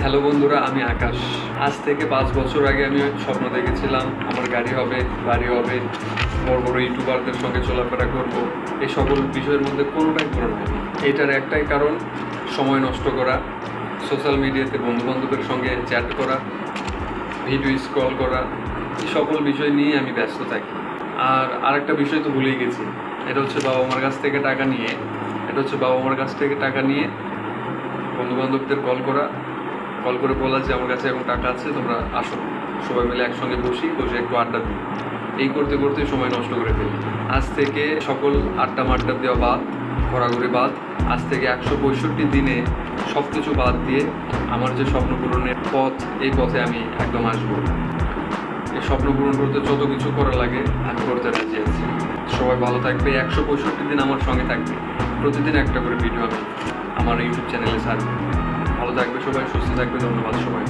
Hello বন্ধুরা, আমি আকাশ। আজ থেকে 5 বছর আগে আমি স্বপ্ন দেখেছিলাম আমার গাড়ি হবে, বাড়ি হবে, বড় বড় ইউটিউবারদের সঙ্গে চলাফেরা করব। এই সকল বিষয়ের মধ্যে কোনোটাই পূরণ হয়নি। এটার একটাই কারণ, সময় নষ্ট করা, সোশ্যাল মিডিয়াতে বন্ধুবান্ধবের সঙ্গে চ্যাট করা, ভিডিও স্ক্রল করা, এই সকল বিষয় নিয়ে আমি ব্যস্ত থাকি। আর আরেকটা বিষয় তো ভুলেই গেছি, এটা হচ্ছে বাবা মার কাছ থেকে টাকা নিয়ে বন্ধুবান্ধবদের কল করে বলা যে আমার কাছে এখন টাকা আছে, তোমরা আসো, সবাই মিলে একসঙ্গে বসে একটু আড্ডা দিই। এই করতে করতে সময় নষ্ট করে ফেলি। আজ থেকে সকল আড্ডা মাড্ডা দেওয়া বাদ, ঘোরাঘুরি বাদ, আজ থেকে 165 দিনে সব কিছু বাদ দিয়ে আমার যে স্বপ্ন পূরণের পথ, এই পথে আমি একদম আসবো। এই স্বপ্ন পূরণ করতে যত কিছু করা লাগে আমি করতে রাজি আছি। সবাই ভালো থাকবে, 165 দিন আমার সঙ্গে থাকবে, প্রতিদিন একটা করে ভিডিও আমি আমার ইউটিউব চ্যানেলে ছাড়বো। ভালো থাকবে সবাই, সুস্থ থাকবে, ধন্যবাদ সবাই।